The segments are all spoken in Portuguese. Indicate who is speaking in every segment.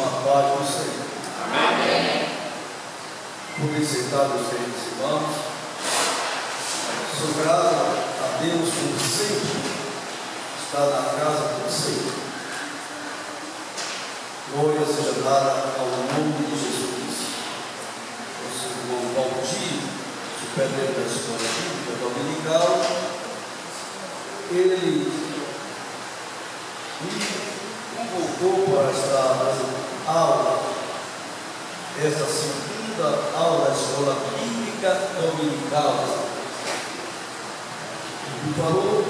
Speaker 1: com a paz do Senhor.
Speaker 2: Amém.
Speaker 1: Por aceitar os queridos irmãos, sou grato a Deus por sempre estar na casa do Senhor. Glória seja dada ao nome de Jesus Cristo. Eu sou o irmão Valdir, superintendente da escola bíblica dominical. Ele me convocou para estar dando aula, esta segunda aula da escola bíblica dominical. Ele me falou,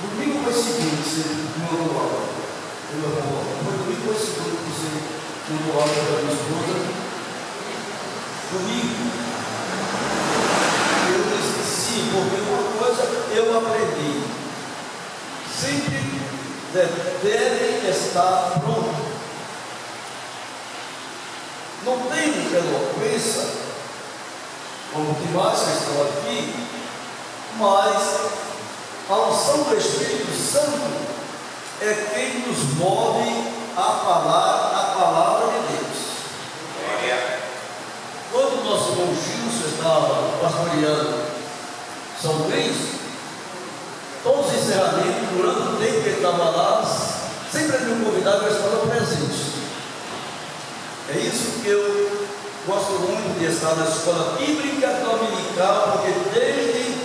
Speaker 1: domingo foi seguinte, você mandou aula. Foi domingo foi segundo que você mandou aula para a minha esposa. Domingo, eu disse sim, porque uma coisa eu aprendi. Sempre deve estar pronto. Não tenho eloquência, como que mais que estão aqui, mas a unção do Espírito Santo é quem nos move a falar a palavra de Deus. Quando o nosso irmão Gilson estava pastoreando São Luís, todos os encerramentos, durante o tempo que ele estava lá, sempre ele me convidava para estar presente. É isso que eu gosto muito de estar na escola bíblica dominical, porque desde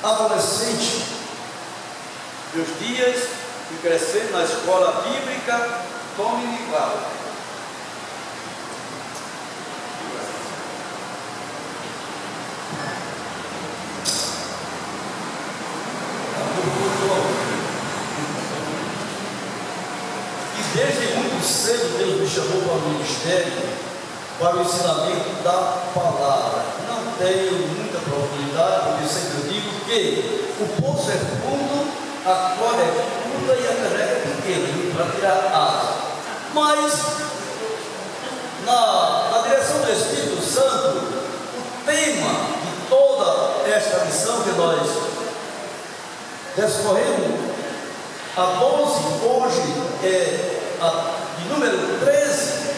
Speaker 1: adolescente, meus dias, fui crescendo na escola bíblica dominical. E desde muito cedo Deus me chamou para o ministério, para o ensinamento da palavra. Não tenho muita profundidade, porque sempre digo que o poço é fundo, a corda é curta e a caneca é pequena, para tirar asa. Mas, na direção do Espírito Santo, o tema de toda esta missão que nós descorremos, a 12, hoje é a de número 13,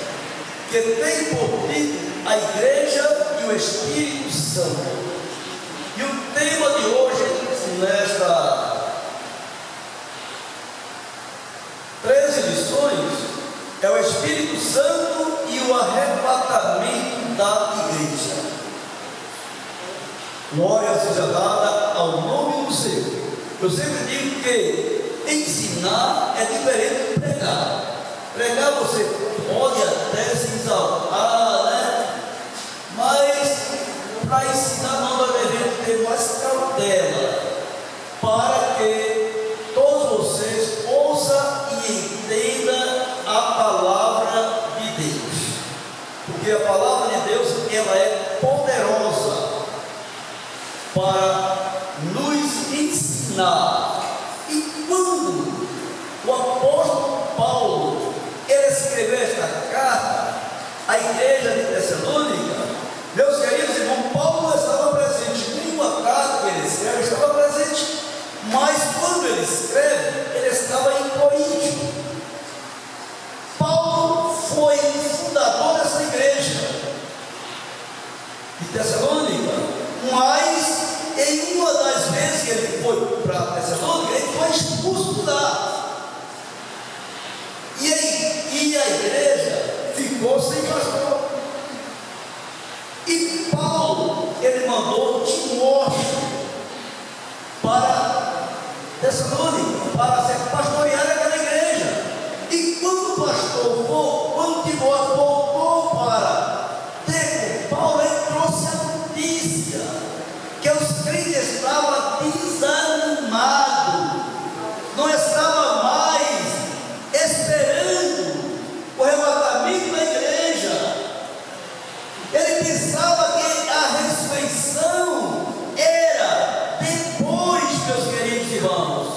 Speaker 1: que tem por título a Igreja e o Espírito Santo. E o tema de hoje, nesta 13 lições, é o Espírito Santo e o arrebatamento da igreja. Glória seja dada ao nome do Senhor. Eu sempre digo que ensinar é diferente de pregar. Pregar você pode até se exaltar, né? Mas para ensinar não devemos ter mais cautela, para que todos vocês ouçam e entendam a palavra de Deus. Porque a palavra de Deus, ela é poderosa para nos ensinar. E quando o apóstolo Paulo ele escreveu esta carta à igreja de Tessalônica, meus queridos irmãos, Paulo não estava presente, nenhuma carta que ele escreve estava presente, mas quando ele escreve, ele estava em Coríntio. Paulo foi fundador dessa igreja de Tessalônica, mas em uma das vezes que ele foi para Tessalônica, ele foi expulso de lá. E a igreja ficou sem pastor. E Paulo, ele mandou Timóteo para Tessalônica, para ser pastorear aquela igreja. E quando o pastor voltou, quando Timóteo voltou para Paulo, ele trouxe a notícia que os crentes estavam desanimados, não estavam mais esperando o arrebatamento da igreja. Ele pensava que a ressurreição era depois, meus queridos irmãos.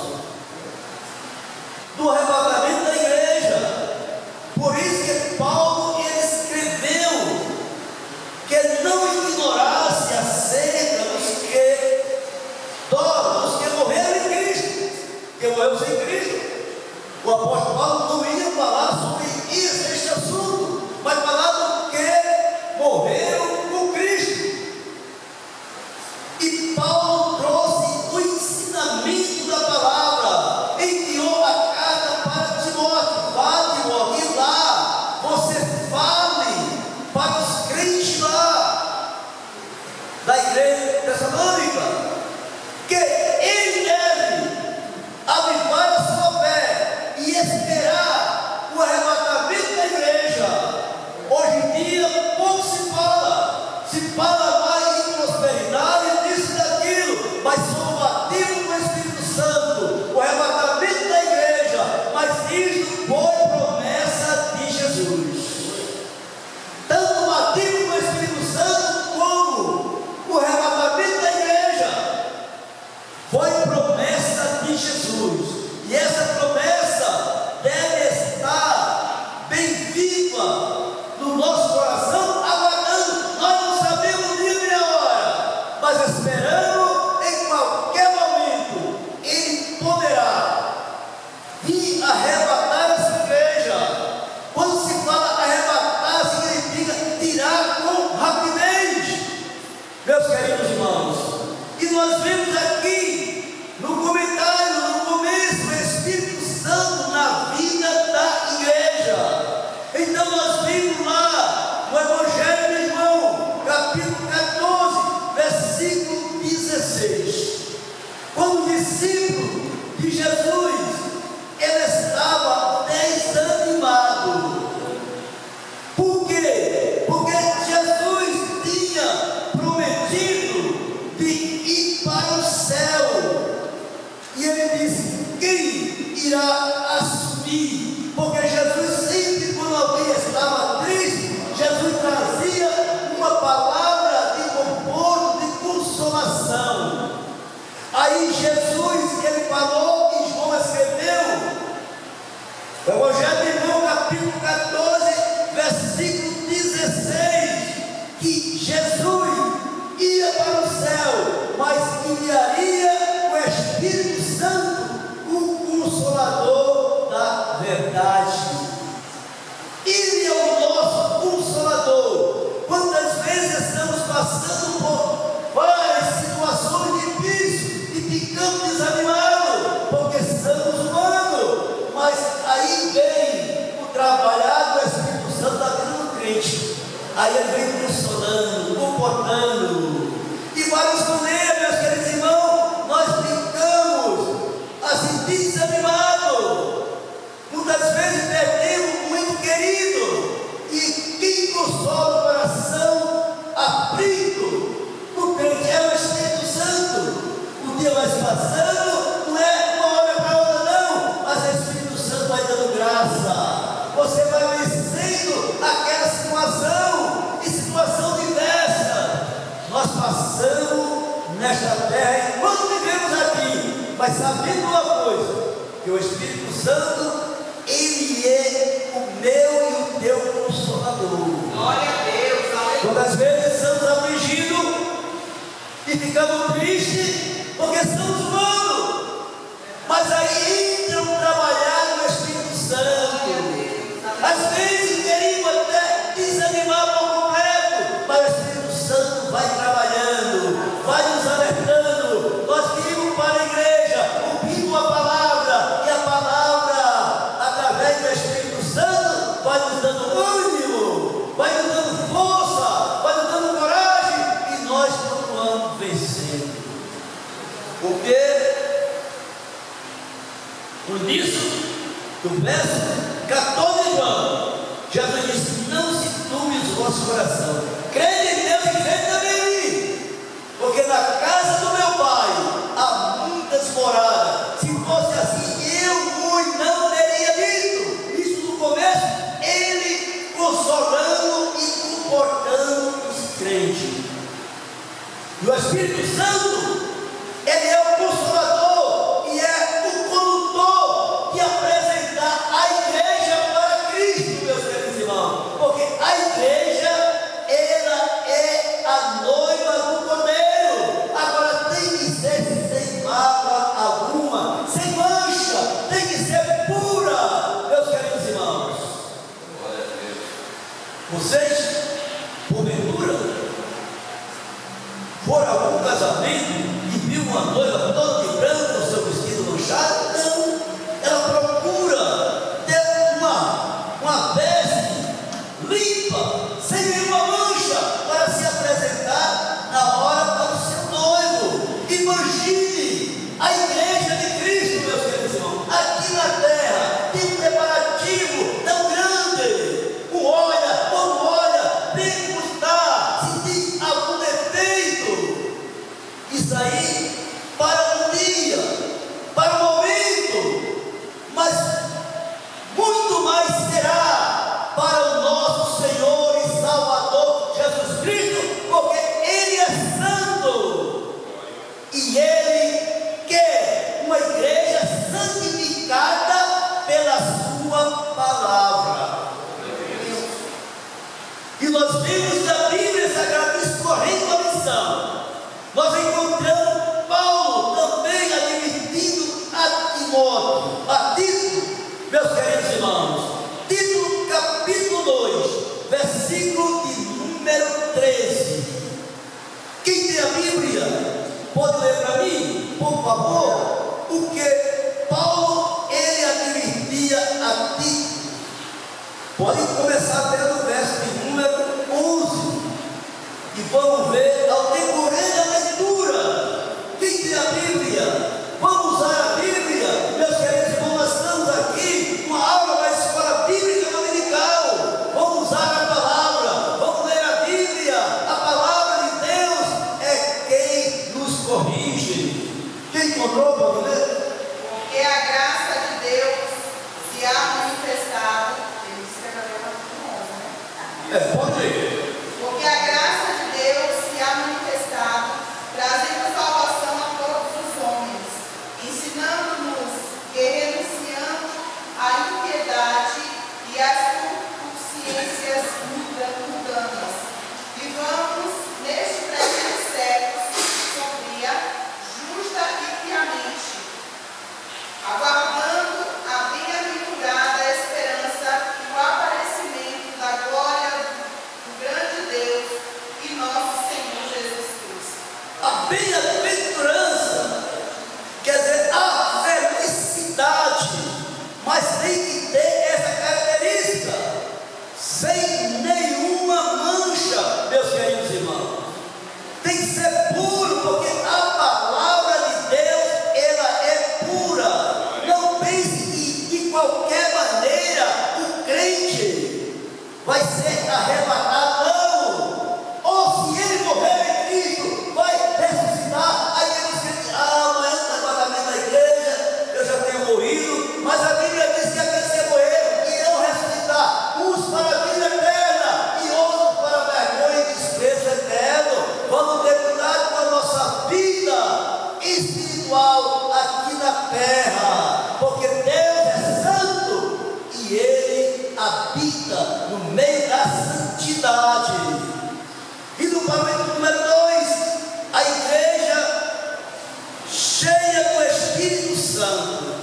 Speaker 1: viva no nosso coração, aguardando. Nós não sabemos o dia nem a hora, mas esperando em qualquer momento Ele poderá vir arrebatar essa igreja. Quando se fala arrebatar, significa tirar com rapidez, meus queridos irmãos. E nós vemos aqui no comentário, no começo, o Espírito Santo na vida da igreja. Então nós vimos lá no Evangelho de João, capítulo 14, versículo 16. Quando o discípulo de Jesus, ele estava desanimado. Por quê? Porque Jesus tinha prometido de ir para o céu. E ele disse: quem irá assumir? Porque Jesus sempre, quando alguém estava triste, Jesus trazia uma palavra de conforto, de consolação. Aí Jesus, ele falou, e João escreveu, o Evangelho de João, capítulo 14, versículo 16, que Jesus ia para o céu, mas enviaria o Espírito Santo, o Consolador da verdade. Ele é o nosso Consolador. Quantas vezes estamos passando por várias situações difíceis e ficamos desanimados, porque somos humanos, mas aí vem o trabalhar do Espírito Santo da vida do crente. Aí ele vem consolando, comportando. E várias maneiras, meus queridos irmãos, nós ficamos assim desanimados. Muitas vezes perdemos um ente querido. E quem consola o coração aflito do crente é o Espírito Santo. O dia vai se passando, não é uma hora para outra, não, mas o Espírito Santo vai dando graça. Você vai vencendo aquela situação, e situação diversa. Nós passamos nesta terra enquanto vivemos aqui, mas sabendo uma coisa, que o Espírito Santo, ele é o meu e o teu Consolador.
Speaker 2: Glória a Deus, aleluia.
Speaker 1: Quantas vezes somos afligidos e ficamos tristes, porque somos humanos, mas aí entra um trabalhar no Espírito Santo. Às vezes queremos até desanimar por completo, mas o Espírito Santo vai trabalhando, vai nos alertando. Nós queremos para a igreja, ouvindo a palavra, e a palavra, através do Espírito Santo, vai nos dando ânimo, vai nos dando força, vai nos dando coragem, e nós continuamos vencendo. Porque, por isso, no verso 14 de João, Jesus disse: não se turbe o vosso coração, crede em Deus e crede também em mim, porque na casa do meu Pai há muitas moradas. Se fosse assim, eu não teria dito. Isso no começo, ele consolando e comportando os crentes. E o Espírito Santo, ele é o Consolador e é o condutor de apresentar a igreja para Cristo, meus queridos irmãos. Porque a igreja, ela é a noiva do Cordeiro. Agora tem que ser sem mácula alguma, sem mancha, tem que ser pura, meus queridos irmãos. Vocês, porventura, foram a algum casamento e viu uma noiva toda de branco, o seu vestido manchado? Não, ela procura ter uma veste limpa, sem nenhuma mancha, para se apresentar na hora para o seu noivo. Imagine a igreja de Cristo, meus queridos irmãos, aqui na terra, tem um preparativo tão grande. Quando olha, vê como está, se tem algum defeito. Isso aí, para um dia E nós vimos na Bíblia Sagrada escorrendo a lição. Nós encontramos Paulo também advertindo a Timóteo, a Tito, meus queridos irmãos. Tito capítulo 2, versículo de número 13. Quem tem a Bíblia, pode ler para mim, por favor, o que Paulo, ele advertia a Tito. Pode começar pelo verso de número 11. E vamos ver ao decorrer da leitura. Quem tem a Bíblia, vamos usar a Bíblia. Meus queridos irmãos, nós estamos aqui, uma aula da escola bíblica dominical. Vamos usar a palavra, vamos ler a Bíblia. A palavra de Deus é quem nos corrige. Quem encontrou, pode ler?
Speaker 2: Porque a graça de Deus se há manifestado. Ele escreveu no 11, né?
Speaker 1: Pode ler.
Speaker 2: Porque a graça de Deus se há manifestado, trazendo salvação a todos os homens, ensinando-nos que, renunciando à impiedade e às consciências mundanas, vivamos neste presente século sombria, justa e piamente, aguardando a bem-aventurada esperança e o aparecimento da glória do grande Deus e nosso Senhor Jesus Cristo.
Speaker 1: A bem-aventurança quer dizer a felicidade, mas tem que ter essa característica, sem nenhuma mancha, meus queridos irmãos. Tem que ser puro, porque a palavra de Deus, ela é pura. Não pense que de qualquer maneira o crente vai ser arrebatado, não. Ou se ele morrer em Cristo, vai ressuscitar. Aí ele diz: amanhã no arrebatamento da igreja eu já tenho morrido. Mas a Bíblia diz que aqueles que morreram irão ressuscitar, uns para a vida eterna e outros para a vergonha e desprezo eterno. Vamos ter cuidado com a nossa vida espiritual aqui na terra, porque Deus é santo e Ele habita no meio da santidade. E no parágrafo número 2, a igreja cheia do Espírito Santo.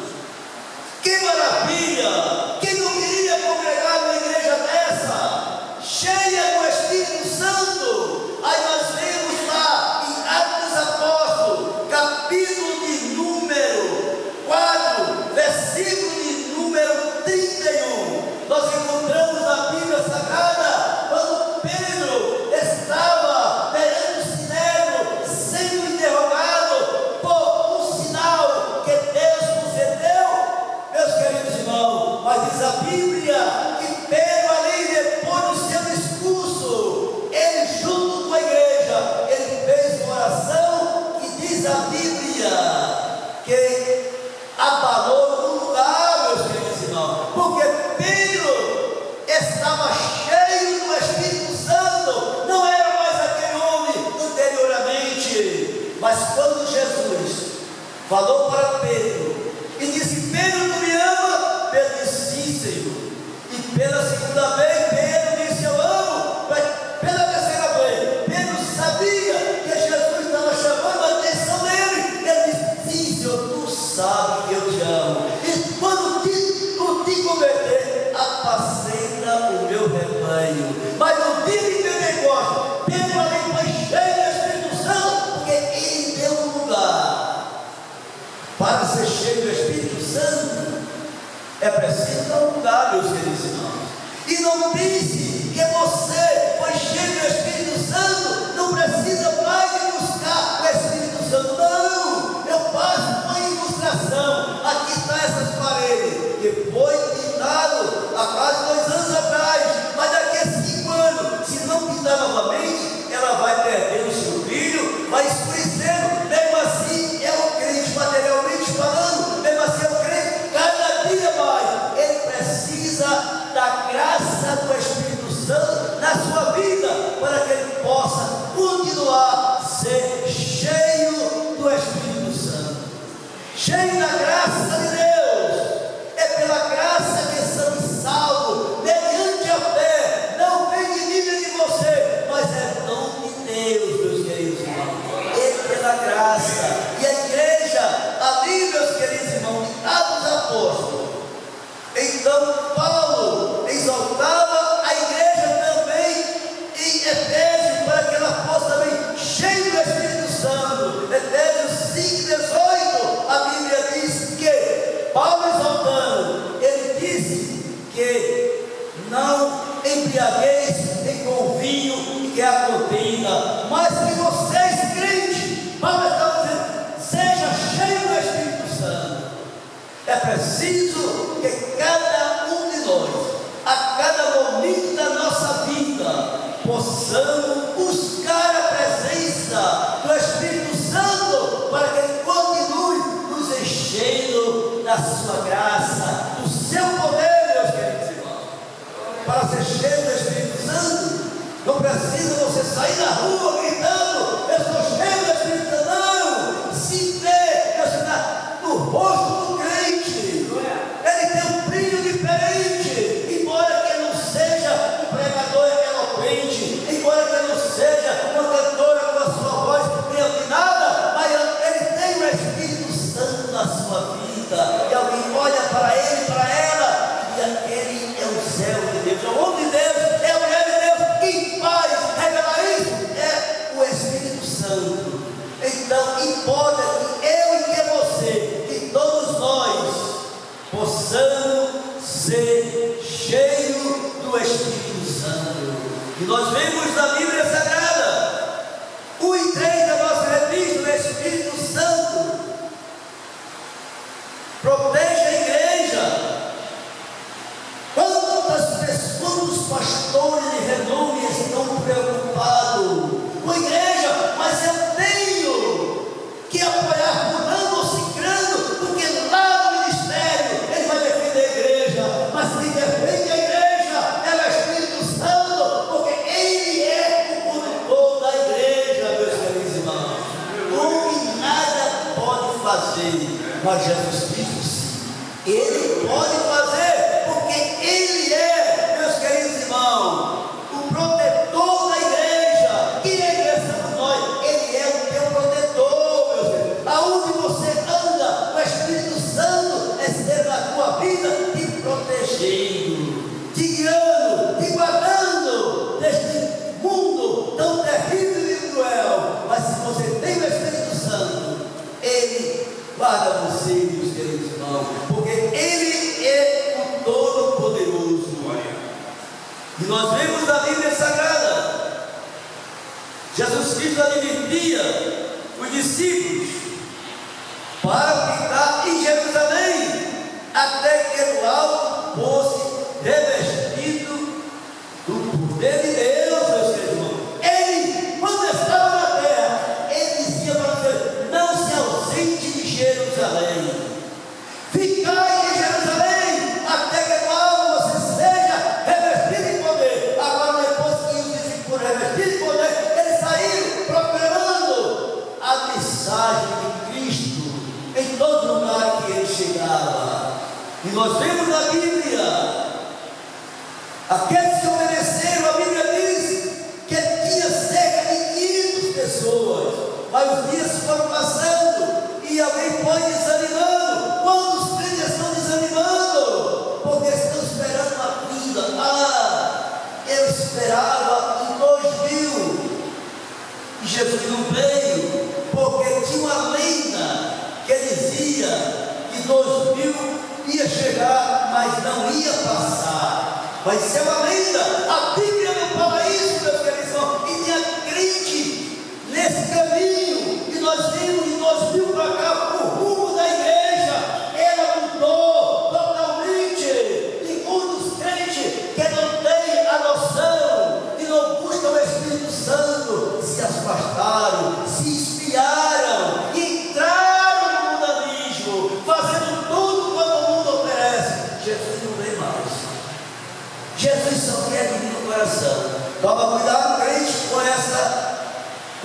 Speaker 1: Que maravilha! Quem não queria congregar numa igreja dessa? Cheia do Espírito Santo. Aí nós vemos lá em Atos dos Apóstolos, capítulo de número 4, versículo de número 31. Nós encontramos na Bíblia Sagrada quando Pedro estava perante o Sinédrio, sendo interrogado por um sinal que Deus concedeu, meus queridos irmãos. Mas diz a Bíblia que Pedro, ali depois do seu discurso, ele junto com a igreja, ele fez uma oração que diz a Bíblia que abalou o lugar, meus queridos irmãos, porque Pedro estava cheio do Espírito Santo, não era mais aquele homem anteriormente. Mas quando Jesus falou para Pedro e disse: Pedro, tu me ama? Pedro disse: sim, Senhor. E pela segunda vez Pedro disse: eu amo. Mas pela terceira vez Pedro sabia que Jesus estava chamando a atenção dele. Ele disse: sim, Senhor, tu sabes que eu te amo. E quando te converter, apacenta o meu rebanho. Mas no dia de Pentecostes, Pedro ali foi cheio do Espírito Santo, porque ele deu um lugar. Para ser cheio do Espírito Santo, é preciso dar um lugar, meus queridos irmãos. E não pense que você foi cheio do Espírito Santo, não precisa mais de buscar o Espírito Santo. Não, eu passo uma ilustração. Aqui está essas paredes, que foi pintado há quase 2 anos atrás, mas daqui a 5 anos, se não pintar novamente, ela vai perdendo o seu brilho, vai escurecendo. Mesmo assim, é o crente, materialmente falando, mesmo assim é o crente, cada dia mais, ele precisa da graça do Espírito Santo na sua vida, para que ele possa continuar a ser cheio do Espírito Santo, cheio da graça de Deus. É pela graça que somos salvos, mediante a fé. Não vem de mim, nem de que é a contenda, mas que vocês, crentes, Paulo está dizendo, seja cheio do Espírito Santo. É preciso que cada um de nós, a cada momento da nossa vida, possamos buscar a presença do Espírito Santo para que Ele continue nos enchendo da sua graça, do seu poder, meus queridos irmãos. Para ser cheio do Espírito Santo, não precisa você sair na rua gritando, eu sou cheio do Espírito Santo, não. Se vê, no rosto do crente, ele tem um brilho diferente, embora que ele não seja um pregador eloquente, embora que ele não seja uma cantora com a sua voz bem afinada, mas ele tem o Espírito Santo na sua vida, e alguém olha para ele, para ela, e aquele é o céu de Deus, é o homem de Deus, é a mulher de Deus. Quem faz revelar isso é o Espírito Santo. Então importa que eu e que você, que todos nós possamos ser cheios do Espírito Santo. E nós vemos na Bíblia Sagrada 1 e 3 da nossa revista, o Espírito Santo protege a igreja. Quantos pastores de renome estão preocupados com a igreja? Mas eu tenho que apoiar fulano ou cicrano, porque lá no ministério ele vai defender a igreja. Mas quem defende a igreja é o Espírito Santo, porque ele é o condutor da igreja, meus queridos irmãos. Homem nada pode fazer, mas Jesus Cristo sim. Ele pode fazer, porque ele é, meus queridos irmãos, o protetor da igreja. E a igreja somos nós, ele é o teu protetor, meus queridos. Aonde você anda, o Espírito Santo esteja na tua vida, te protegendo, te guiando, te guardando deste mundo tão terrível e cruel. Mas se você tem o Espírito Santo, ele guarda você, meus queridos irmãos, porque ele é o Todo-Poderoso. E nós vemos na Bíblia Sagrada, Jesus Cristo advertia os discípulos para ficar em Jerusalém, até que o alto fosse revestido do poder de Deus, meus queridos irmãos. Ele, quando estava na terra, ele dizia para você, não se ausente de Jerusalém. Ficai em Jerusalém, até que no alto você seja revestido de poder. Agora, depois que os discípulos foram revestidos de poder, eles saíram proclamando a mensagem de Cristo em todo lugar que ele chegava. E nós vemos na Bíblia, aqueles que obedeceram, a Bíblia diz que tinha cerca de 500 pessoas, mas os dias foram passando e alguém foi desanimando. Quantos crentes estão desanimando? Porque estão esperando uma vida. Eu esperava em 2000 e Jesus não veio, porque tinha uma lenda que dizia que 2000 ia chegar, mas não ia passar. Vai ser uma lenda. A Bíblia não fala isso, meus queridos irmãos. E tinha crente nesse caminho. E nós vimos de 2000 para cá o rumo da igreja. Ela mudou totalmente. E muitos crentes que não têm a noção e não buscam o Espírito Santo se afastaram, se esfriaram e entraram no mundanismo, fazendo tudo quanto o mundo oferece. Jesus não vem mais. Jesus só quer divino coração. Toma cuidado, crente, com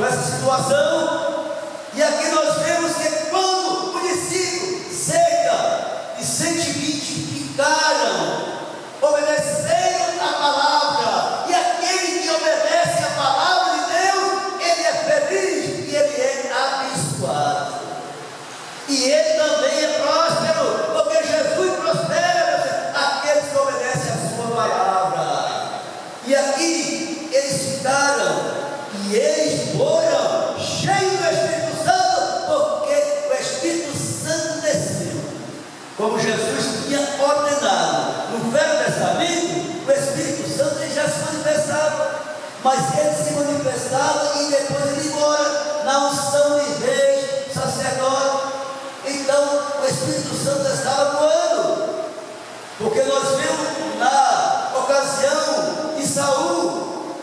Speaker 1: essa situação. E aqui nós vemos que quando o discípulo, cerca de 120, ficaram, obedeceram a palavra. E aquele que obedece a palavra de Deus, ele é feliz e ele é abençoado. E ele também é próspero, porque Jesus prospera aqueles que obedecem a sua palavra. E aqui eles ficaram, e eles foram cheios do Espírito Santo, porque o Espírito Santo desceu, como Jesus tinha ordenado. No Velho Testamento, o Espírito Santo já se manifestava, mas ele se manifestava estava e depois ele embora, na unção de reis, sacerdote. Então o Espírito Santo estava voando, porque nós vemos na ocasião de Saul,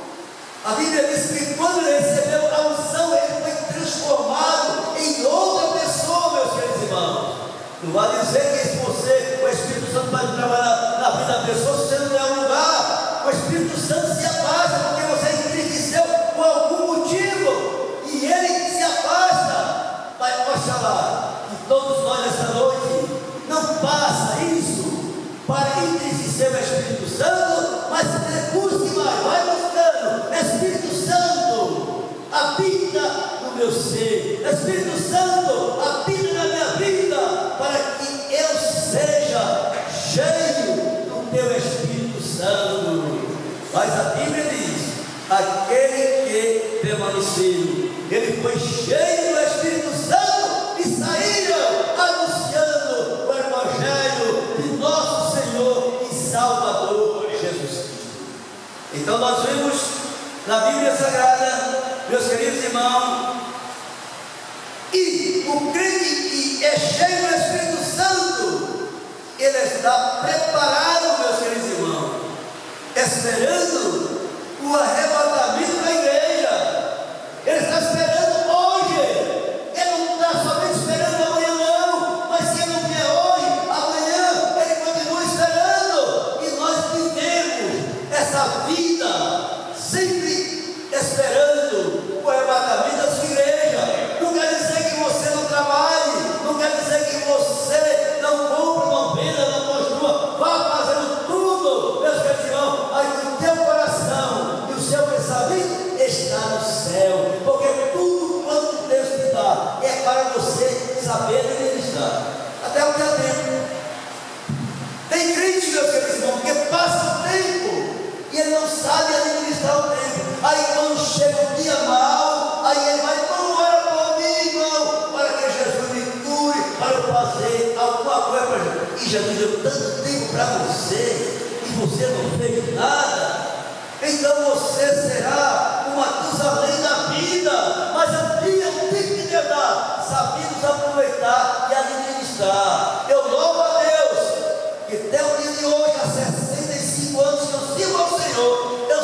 Speaker 1: a Bíblia diz que quando ele recebeu a unção, ele foi transformado em outra pessoa, meus queridos irmãos. Não vai dizer que se você, o Espírito Santo vai trabalhar na vida da pessoa, se você não der um lugar, o Espírito Santo se afasta, porque você entristeceu por algum motivo, e ele se afasta. Mas oxalá, que todos nós esta noite não passa isso para entristecer o Espírito Santo, mas busque mais, vai buscando. Espírito Santo, habita no meu ser. Espírito Santo, habita na minha vida, para que eu seja cheio do teu Espírito Santo. Mas a Bíblia diz: aquele que permaneceu, ele foi cheio do Espírito Santo e saíram anunciando o Evangelho de nosso Senhor e Salvador Jesus Cristo. Então nós vemos na Bíblia Sagrada, meus queridos irmãos, e o crente que é cheio do Espírito Santo, ele está preparado, meus queridos irmãos, esperando o arrebatamento da igreja. Ele está esperando hoje. Ele não está somente esperando amanhã, não. Mas se ele não vier hoje, amanhã ele continua esperando. E nós vivemos essa vida sempre esperando o arrebatamento da sua igreja. Não quer dizer que você não trabalhe, não quer dizer que você não compre, não venda, não construa, vá fazendo tudo, meus queridos irmãos, mas o teu coração e o seu pensamento está no céu, porque tudo quanto Deus te dá é para você saber administrar. Até o que há tempo. Tem crente, meus queridos irmãos, que passa o tempo e ele não sabe administrar o tempo. Aí quando chega um dia mal, aí ele vai: não ora por mim, irmão, para que Jesus me cure, para eu fazer alguma coisa para Jesus. E Jesus deu tanto tempo para você, e você não fez nada. Então você será uma Matusalém da vida. Mas um dia o tempo que Deus dá, sabemos aproveitar e administrar. Eu louvo a Deus que até o dia de hoje, há 65 anos que eu sirvo ao Senhor, eu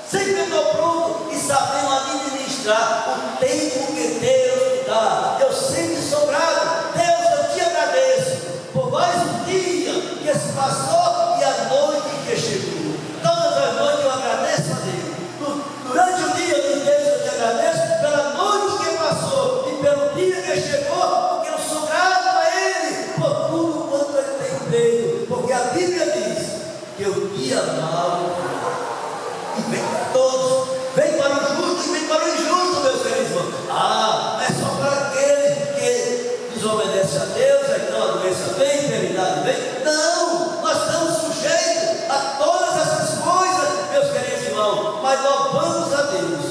Speaker 1: sempre estou pronto e sabendo administrar o tempo que Deus me dá. Eu sempre sou grato. Deus, eu te agradeço por mais um dia que se passou e a noite que chegou. Todas as noites eu agradeço a Deus. Durante o dia de Deus eu te agradeço pela noite que passou e pelo dia que chegou, porque eu sou grato a Ele por tudo quanto Ele tem feito. Porque a Bíblia diz que o dia mau e vem para todos, vem para o justo e vem para o injusto, meus queridos irmãos. Ah, é só para aquele que desobedece a Deus, então a doença vem, a enfermidade vem. Não, nós estamos sujeitos a todas essas coisas, meus queridos irmãos, mas louvamos a Deus,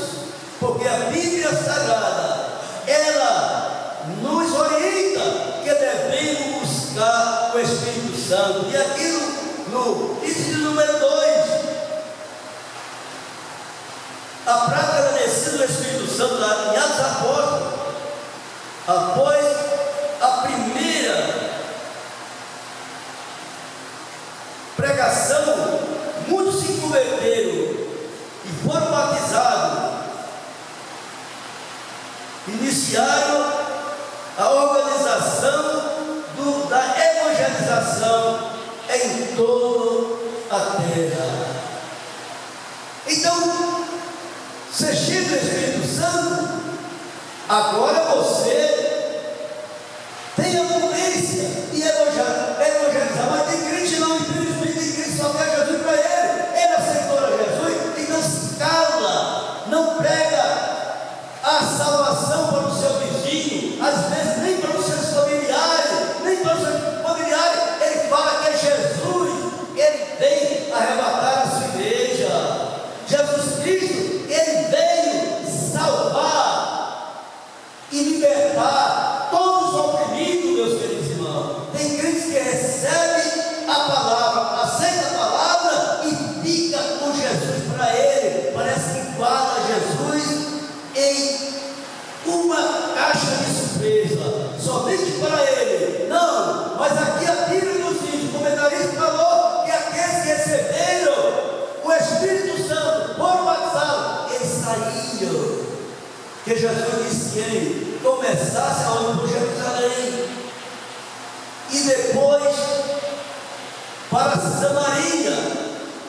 Speaker 1: porque a Bíblia Sagrada, ela nos orienta que devemos buscar o Espírito Santo. E aqui no item número 2, a prática da descida do Espírito Santo em Atos Apóstolos, após a primeira pregação, muitos se converteram e foram batizados, iniciaram a organização da evangelização em toda a terra. Então, você chega no Espírito Santo, agora você tem a potência de evangelizar, mas tem crente não, infelizmente tem crente só quer Jesus para ele aceitou a Jesus, então se cala, não prega a salvação para o seu vizinho, às vezes nem para os seus familiares, ele fala que é Jesus, ele vem arrebatar a sua igreja. Jesus Cristo, ele veio salvar e libertar todos os oprimidos, meus queridos irmãos. Tem crentes que recebem a palavra, aceita a palavra e fica com Jesus para ele, parece que guarda Jesus gostaria que Jesus disse que ele começasse a ir por Jerusalém e depois para Samaria,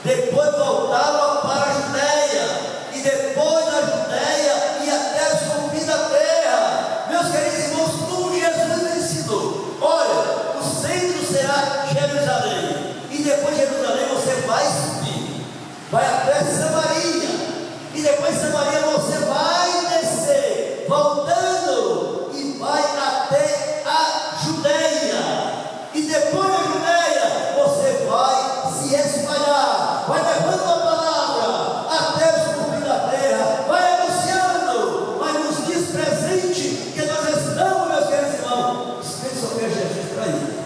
Speaker 1: depois voltava para a Judéia e depois da Judéia ia até os confins da terra. Meus queridos irmãos, como Jesus ensinou, olha, o centro será Jerusalém e depois de Jerusalém você vai subir, vai até Samaria e depois de Samaria você vai descer, voltando e vai até a Judéia e depois da Judéia você vai se espalhar, vai levando a palavra até os confins da terra, vai anunciando, mas nos dias presentes que nós estamos, meus queridos irmãos, Espírito só quer Jesus para ir.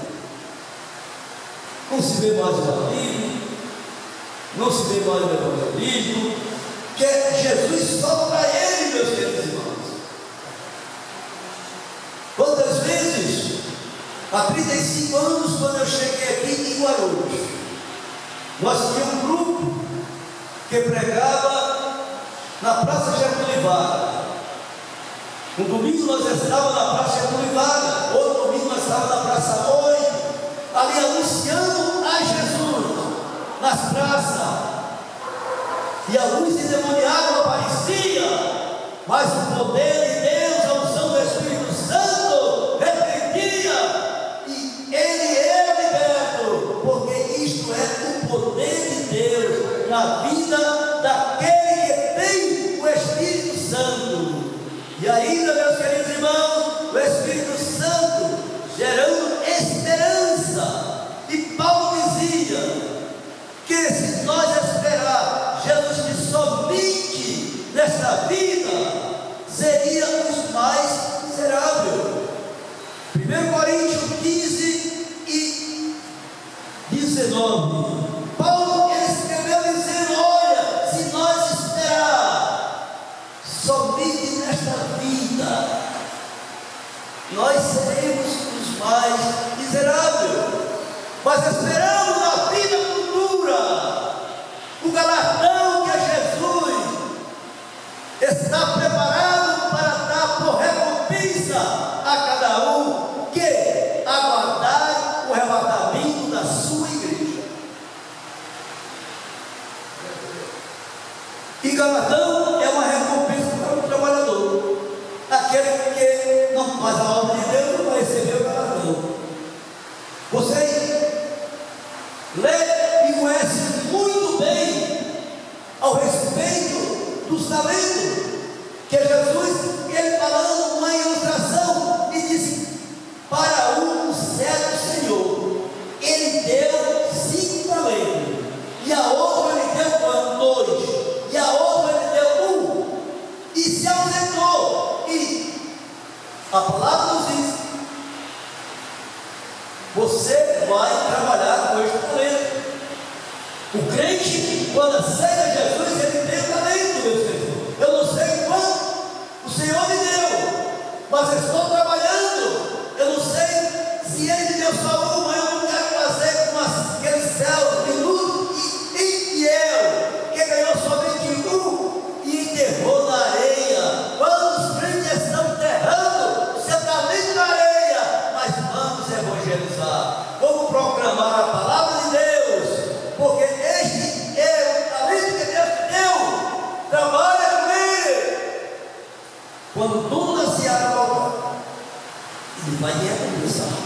Speaker 1: Não se vê mais o batismo, não se vê mais o evangelismo, que é Jesus só para ele, meus queridos irmãos. Quantas vezes, há 35 anos, quando eu cheguei aqui em Guarulhos, nós tínhamos um grupo que pregava na Praça Getúlio Vargas. Um domingo nós estávamos na Praça Getúlio Vargas, outro domingo nós estávamos na Praça 8, ali anunciando a Jesus nas praças. E a luz endemoniada aparecia, mas o poder de Deus, a unção do Espírito Santo repreendia e ele era liberto, porque isto é o poder de Deus na vida daquele que tem o Espírito Santo. E ainda, meus queridos irmãos, o Espírito Santo gerando esperança. E Paulo dizia que se nós esperar Jesus que somente nesta vida, seríamos mais miseráveis. 1 Coríntios 15 e 19. Paulo escreveu dizendo: olha, se nós esperar somente nesta vida, nós seremos os mais miseráveis. Mas esperamos na vida futura o galardão que Jesus está preparado para dar por recompensa a cada um que aguardar o arrebatamento da sua igreja. E galardão é uma recompensa para o trabalhador. Aquele que não faz a obra de Deus não vai receber o galardão. Você lê e conhece muito bem ao respeito dos talentos, que Jesus, ele falando uma ilustração e disse: para um certo senhor, ele deu 5 talentos, e a outra ele deu 2, e a outra ele deu 1, e se ausentou. E a palavra nos diz: você vai trabalhar com este talento. O crente, quando aceita Jesus, ele tem o talento, meu Senhor. Eu não sei quanto o Senhor me deu, mas estou trabalhando. Eu não sei se ele me deu só uma. Eu não quero fazer como aquele céu de luz e infiel, que ganhou somente 1 e enterrou na areia. Quando os crentes estão enterrando o seu talento na areia, mas vamos evangelizar. Vamos proclamar a palavra de Deus, porque este é o talento que Deus te deu. Trabalha com ele. Quando tudo na seara voltar, ele vai recomeçar,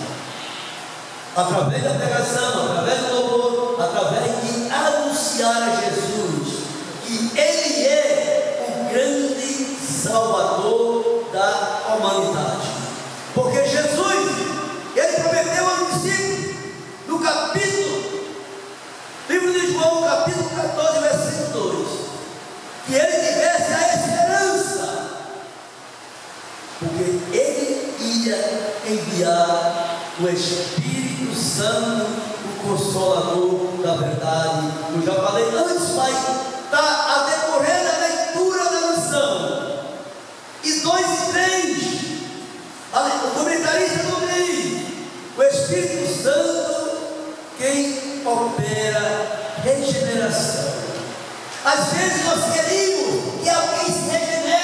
Speaker 1: através da pregação, através do louvor, através de anunciar a Jesus que ele é o grande Salvador da humanidade. Porque Jesus, ele prometeu aos discípulos, no capítulo, livro de João, capítulo 14, versículo 2, que ele tivesse a esperança, porque ele ia enviar o Espírito Santo, o Consolador da verdade. Eu já falei antes, mas está a decorrer da leitura da lição. E 2 e 3, o comentarista não diz: o Espírito Santo, quem opera regeneração. Às vezes nós queremos que alguém se regenere.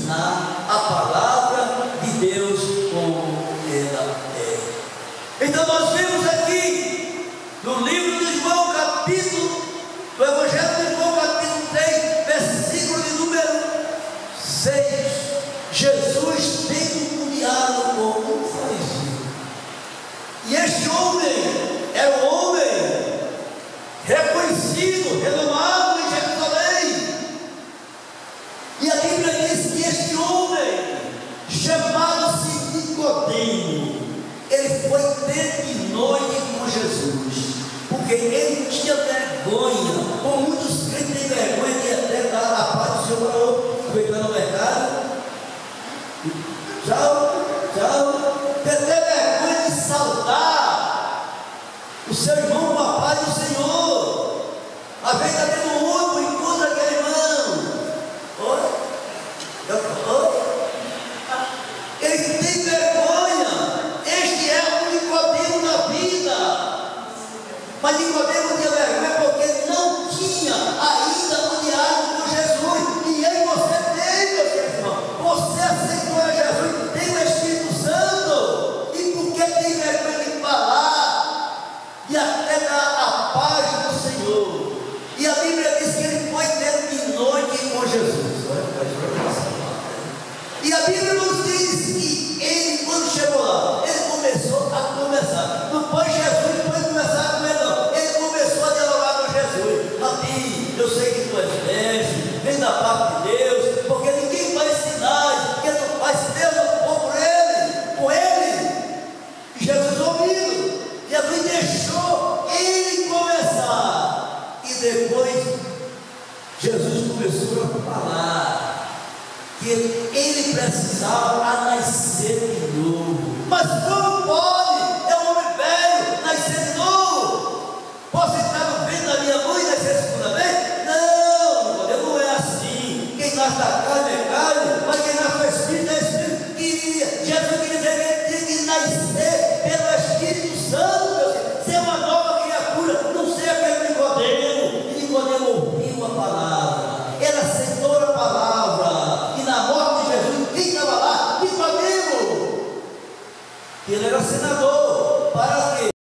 Speaker 1: ensinar a palavra de Deus como ela é. Então nós vemos aqui no livro de João, do Evangelho de João, capítulo 3, versículo de número 6, Jesus tendo um diálogo com um fariseu. E este homem era um homem reconhecido, renomado em Jerusalém. E a Bíblia diz que este homem, chamado-se Nicodemo, ele foi ter de noite com Jesus, porque ele tinha vergonha. Como muitos crentes têm vergonha de até dar a paz do Senhor para outro. Foi entrar no mercado, tchau, ter vergonha de saudar o seu irmão com a paz do Senhor. Às vezes está tendo um outro encontro aquele irmão. Ele tem vergonha. Este é o Nicodemo da vida. Mas Nicodemo tinha vergonha porque não tinha ainda um diálogo com Jesus. E aí você tem, meu irmão. Você aceitou a Jesus, tem o Espírito Santo. E por que tem vergonha de falar e até dar a paz do Senhor? E a Bíblia diz que ele foi ter de noite com Jesus. E a Bíblia nos diz que ele, quando chegou lá, ele começou a conversar. Não foi Jesus que foi conversar com ele, não. Ele começou a dialogar com Jesus. Rabi, eu sei que tu és mestre, vem da parte de Deus, porque ninguém faz sinais, porque tu faz, se Deus não for por ele, com ele. E Jesus ouviu. Jesus deixou ele conversar. E depois Jesus começou a falar que ele precisava nascer de novo. Mas como pode? É um homem velho nascer de novo. Posso entrar no ventre da minha mãe e nascer segunda vez? Não é assim. Quem nasce da carne é carne, mas quem nasce do Espírito é Espírito. Jesus queria dizer que ele tinha que nascer pelo Espírito Santo, meu Deus. Ser uma nova criatura, não ser aquele Nicodemo. E Nicodemo ouviu a palavra, ele aceitou a palavra, e na morte de Jesus, quem estava lá? Nicodemo. Ele era senador.